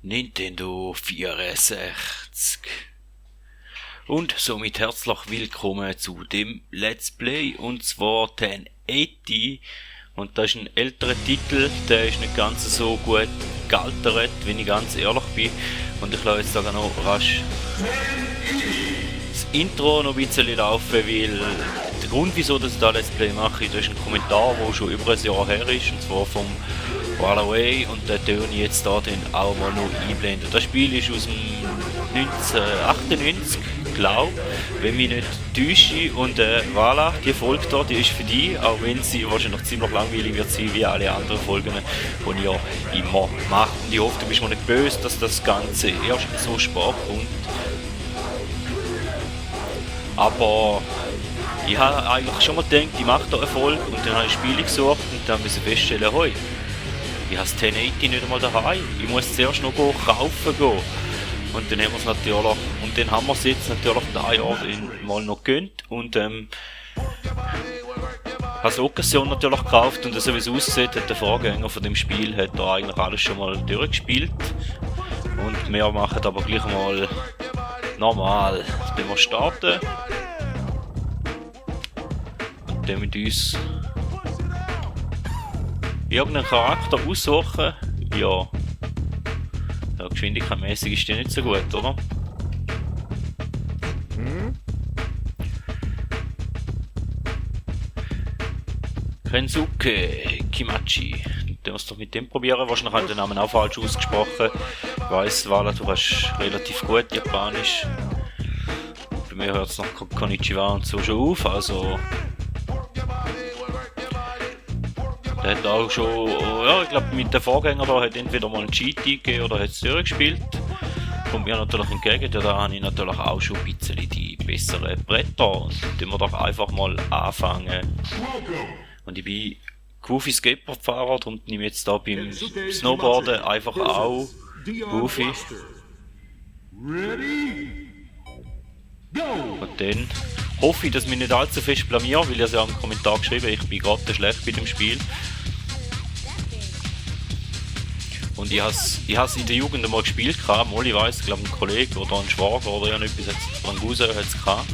Nintendo 64. Und somit herzlich willkommen zu dem Let's Play, und zwar 1080. Und das ist ein älterer Titel, der ist nicht ganz so gut gealtert, wenn ich ganz ehrlich bin. Und ich lasse jetzt sogar noch rasch das Intro noch ein bisschen laufen, weil der Grund, wieso ich das Let's Play mache, das ist ein Kommentar, der schon über ein Jahr her ist, und zwar vom Huawei, und den tue ich jetzt da dann auch mal noch einblenden. Das Spiel ist aus dem 1998, glaube ich, wenn mich nicht täusche, und voilà, die Folge da, die ist für dich, auch wenn sie wahrscheinlich ziemlich langweilig wird sein, wie alle anderen Folgen, die ich ja immer mache. Und ich hoffe, du bist mir nicht böse, dass das Ganze erst so spät kommt. Aber ich habe eigentlich schon mal gedacht, ich mache da Erfolg, und dann habe ich Spiele gesucht und dann musste ich feststellen, hey, ich habe das 1080 nicht einmal daheim. Ich muss zuerst noch kaufen gehen. Und dann haben wir es natürlich, und dann haben wir es jetzt natürlich da Jahr mal noch gegönnt, und habe das Occasion natürlich gekauft, und so wie es aussieht, hat der Vorgänger von dem Spiel hat da eigentlich alles schon mal durchgespielt. Und wir machen aber gleich mal normal, wenn wir starten. Und dann mit uns irgendeinen Charakter aussuchen. Ja, geschwindigkeitsmäßig ist die nicht so gut, oder? Kensuke Kimachi. Du musst doch mit dem probieren. Wahrscheinlich habe ich den Namen auch falsch ausgesprochen. Ich weiss, Wala, du hast relativ gut Japanisch. Bei mir hört es noch Konnichiwa und so schon auf, also. Der hat auch schon, ja, ich glaube mit den Vorgängern da hat entweder mal einen Cheat gegeben oder hat es durchgespielt. Kommt mir natürlich entgegen, ja, da habe ich natürlich auch schon ein bisschen die besseren Bretter, und dann wir doch einfach mal anfangen. Und ich bin Goofy Skateboardfahrer, darum nehme ich jetzt da beim Snowboarden einfach auch Goofy. Und dann hoffe ich, dass ich mich nicht allzu fest blamiere, weil ich es ja im Kommentar geschrieben habe, ich bin gerade schlecht bei dem Spiel. Und ich has in der Jugend einmal gespielt, mal, ich weiss, ich glaube ein Kollege oder ein Schwager oder irgendetwas, ein Cousin hat es gehabt.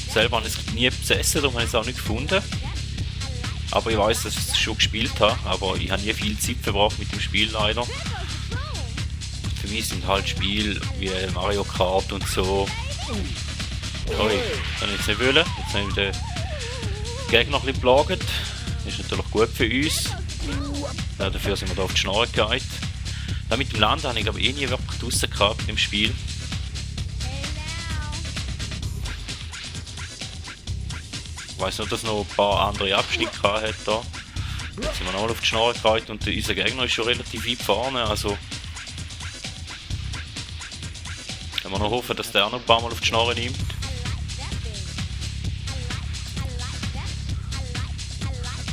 Selber habe ich es nie besessen, darum habe ich es auch nicht gefunden. Aber ich weiss, dass ich es schon gespielt habe, aber ich habe nie viel Zeit verbracht mit dem Spiel leider. Für mich sind halt Spiele wie Mario Kart und so. Sorry, kann ich jetzt nicht wollen. Jetzt haben wir den Gegner ein bisschen plaget. Das ist natürlich gut für uns. Ja, dafür sind wir da auf die Schnarre gegangen. Da mit dem Land habe ich aber nie wirklich draussen gehabt im Spiel. Ich weiss nur, dass noch ein paar andere Abschnitte hat da. Jetzt sind wir nochmal auf die Schnarre gegangen, und unser Gegner ist schon relativ weit vorne. Also können wir noch hoffen, dass der auch noch ein paar Mal auf die Schnarre nimmt.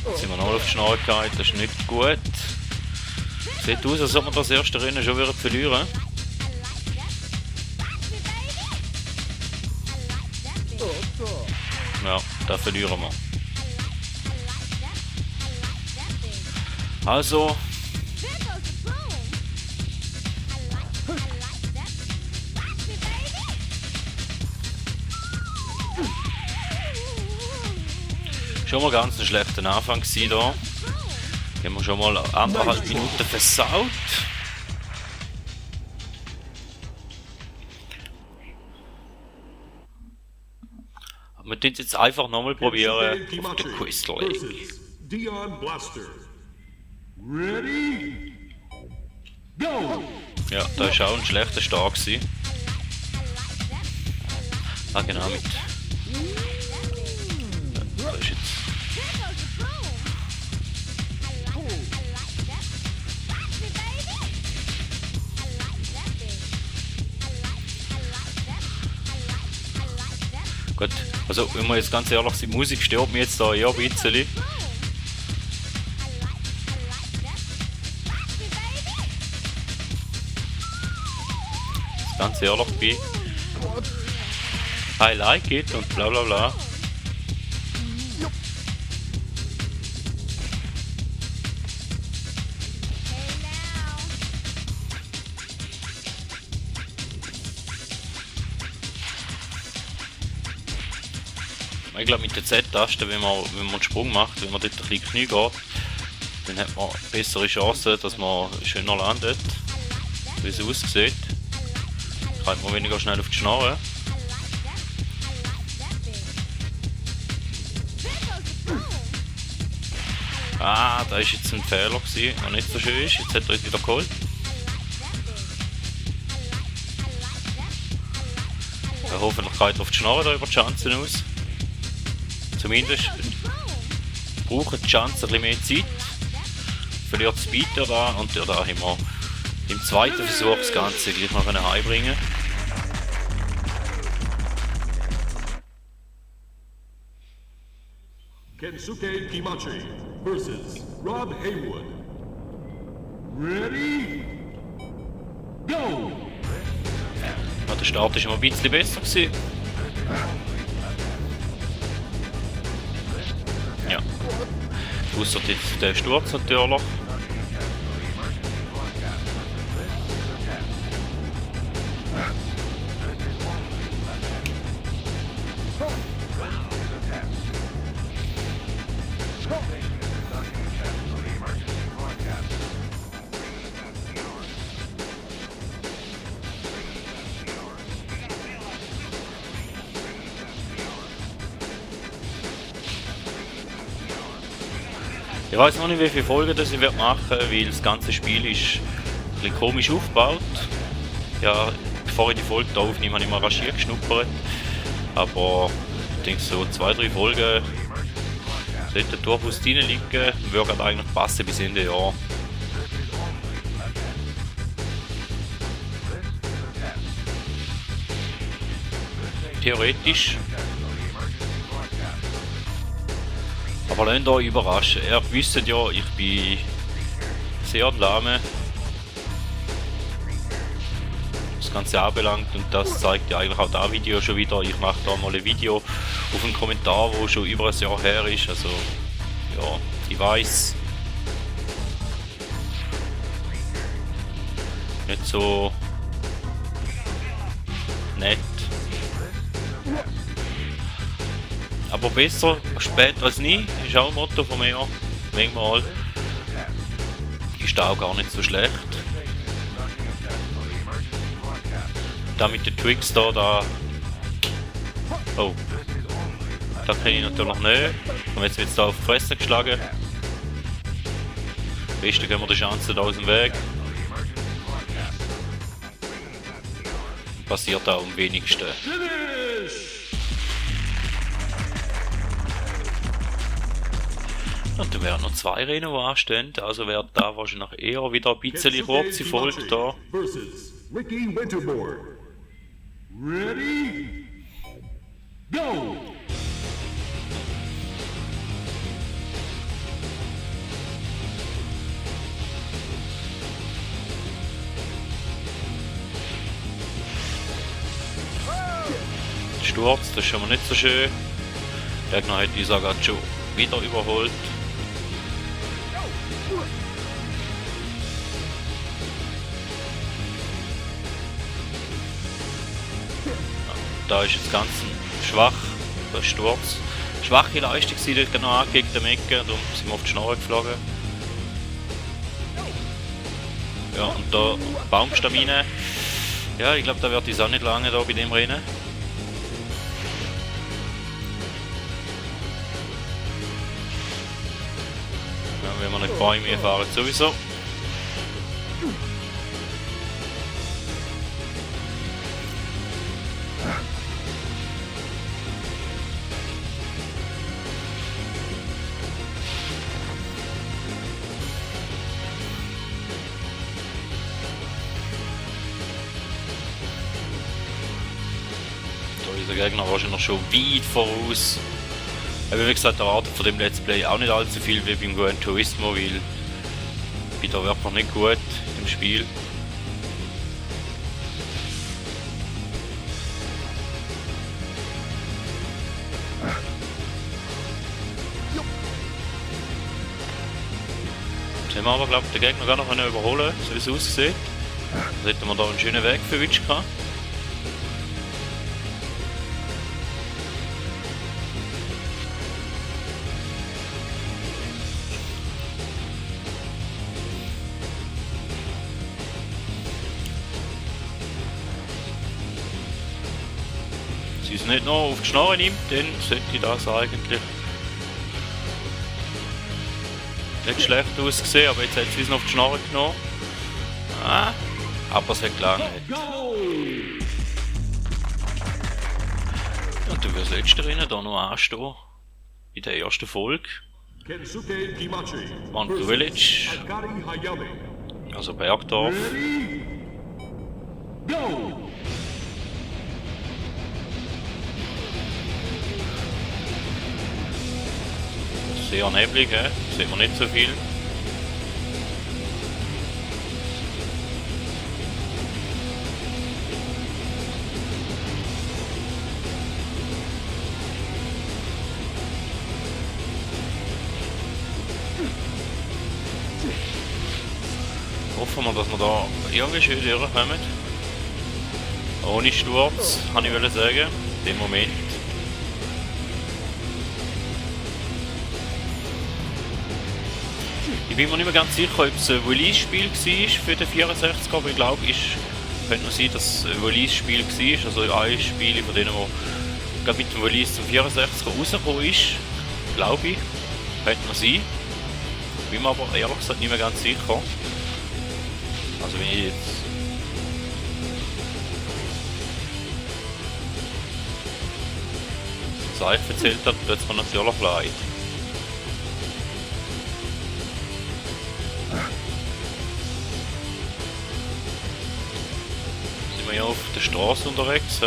Jetzt sind wir nochmal auf die Schnarre gegangen, das ist nicht gut. Sieht aus, als ob wir das erste Rennen schon wieder verlieren. Ja, das verlieren wir. Also. Schon mal ganz ein schlechter Anfang gewesen da. Haben wir schon mal 1,5 Minuten versaut. Aber wir tun es jetzt einfach nochmal probieren auf den Crystal Lake. Ja, da ist auch ein schlechter Start gewesen. Ah, genau, mit. Da ist jetzt. Gut, also wenn wir jetzt ganz ehrlich sind, die Musik stört mich jetzt da eher ein bisschen. Ganz ehrlich bin. I like it und bla bla bla. Ich glaube mit der Z-Taste, wenn man einen Sprung macht, wenn man dort ein bisschen Knie geht, dann hat man bessere Chancen, dass man schöner landet, wie es aussieht. Kommt man weniger schnell auf die Schnarre. Ah, da ist jetzt ein Fehler gewesen, der nicht so schön ist. Jetzt hat er es wieder geholt. Hoffentlich geht er auf die Schnarre da über die Chancen aus. Zumindest braucht die Chance ein bisschen mehr Zeit. Verliert Speed da und da haben wir im zweiten Versuch das Ganze gleich noch heimbringen. Kensuke Kimachi versus Rob Haywood. Ready? Go! Ja, der Start war immer ein bisschen besser gewesen. Ja. Ausser jetzt der Sturz natürlich. Ich weiß noch nicht, wie viele Folgen das ich machen werde, weil das ganze Spiel ist ein bisschen komisch aufgebaut. Ja, bevor ich die Folge hier aufnehme, habe ich mal rasch geschnuppert. Aber ich denke, so 2-3 Folgen sollten durchaus drin liegen. Würde eigentlich passen bis Ende Jahr. Theoretisch. Aber lasst euch überraschen. Ihr wisst ja, ich bin sehr lahme, das Ganze anbelangt, und das zeigt ja eigentlich auch das Video schon wieder. Ich mache da mal ein Video auf einen Kommentar, wo schon über ein Jahr her ist. Also ja, ich weiß, nicht so nett. Aber besser spät als nie, ist auch ein Motto von mir. Manchmal ist das auch gar nicht so schlecht. Da mit den Tricks da. Oh. Da kenne ich natürlich nicht. Und jetzt wird es da auf die Fresse geschlagen. Am besten gehen wir die Chance da aus dem Weg. Passiert auch am wenigsten. Und dann werden noch 2 Rennen, die anstehen, also wird da wahrscheinlich eher wieder ein bisschen kurze Folge da. Ricky Winterbourne. Ready? Go! Sturz, das ist schon mal nicht so schön. Der Gegner hat Isa gerade schon wieder überholt. Da ist jetzt ganz schwach, der Sturz. Schwache Leistung sind dort genau gegen den Ecke, darum sind wir auf die Schnarre geflogen. Ja, und da Baumstamine. Ja, ich glaube, da wird es auch nicht lange da bei dem Rennen. Ja, wenn wir nicht Bäume fahren, sowieso. Der Gegner wahrscheinlich schon weit voraus. Aber wie gesagt, erwartet von dem Let's Play auch nicht allzu viel wie beim Gran Turismo, weil ich bin da wirklich nicht gut im Spiel. Jetzt haben wir aber, glaube ich, den Gegner gar noch überholen, so wie es aussieht. Dann hätten wir da einen schönen Weg für Witsch gehabt. sie es nicht noch auf die Schnarre nimmt, dann sollte das eigentlich nicht schlecht ausgesehen, aber jetzt hat sie es noch auf die Schnarre genommen. Ah, aber es hat gelangt. Go! Und du wirst letzte Rennen da noch anstehen. In der ersten Folge. Kensuke Kimachi Monkey versus Village, Akari Hayame. also Bergdorf. Ready? Go! Sehr neblig, sieht man nicht so viel. Hoffen wir, dass wir da irgendwie schön durchkommen. Ohne Sturz, kann ich sagen, im Moment. Ich bin mir nicht mehr ganz sicher, ob es ein Release-Spiel war für den 64er, aber ich glaube, es könnte noch sein, dass es ein Release-Spiel war. Also ein Spiel von denen, das gerade mit dem Release zum 64er rausgekommen ist, glaube ich. Könnte noch sein. Bin mir aber ehrlich gesagt nicht mehr ganz sicher. Also wenn ich jetzt das euch erzählt habe, tut es mir natürlich leid. Sind wir ja auf der Straße unterwegs.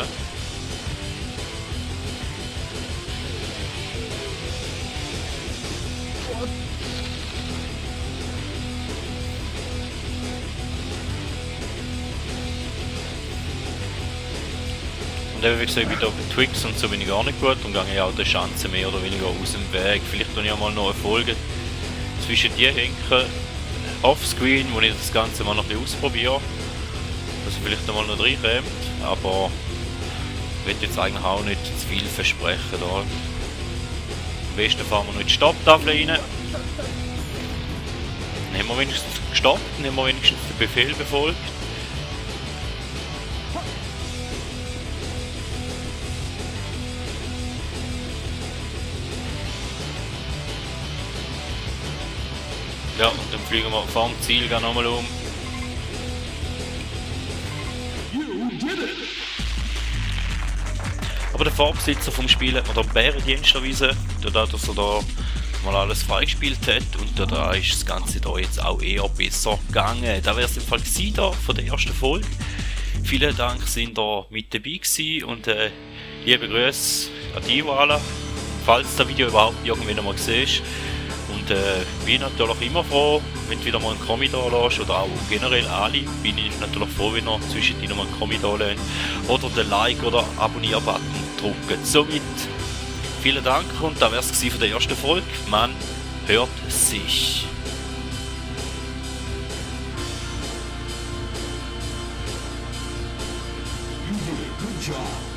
Und eben, wie gesagt, wieder bei Twix und so bin ich gar nicht gut und gehe ja auch die Schanze mehr oder weniger aus dem Weg. Vielleicht tue ich auch mal noch eine Folge zwischen die hängen, offscreen, wo ich das Ganze mal noch ein bisschen ausprobiere. Dass ich vielleicht einmal noch reinkomme, aber ich will jetzt eigentlich auch nicht zu viel versprechen. Da. Am besten fahren wir noch in die Stopptafel rein. Dann haben wir wenigstens gestoppt, dann haben wir wenigstens den Befehl befolgt. Ja, und dann fliegen wir vor dem Ziel nochmal um. You did it! Aber der Vorbesitzer vom Spiel hat mir da Bärendienst erwiesen, dadurch, dass er da mal alles freigespielt hat und da ist das Ganze da jetzt auch eher besser gegangen. Da wäre es im Fall gewesen, da von der ersten Folge. Vielen Dank, sind da mit dabei gewesen und liebe Grüße an die alle, falls das Video überhaupt irgendwann einmal siehst. Und bin natürlich immer froh, wenn du wieder mal einen Kommi da lässt oder auch generell alle, bin ich natürlich froh, wenn ihr zwischendurch noch mal einen Kommi da lässt oder den Like- oder Abonnier-Button drücken. Somit vielen Dank und das wäre es von der ersten Folge. Man hört sich. You did a good job.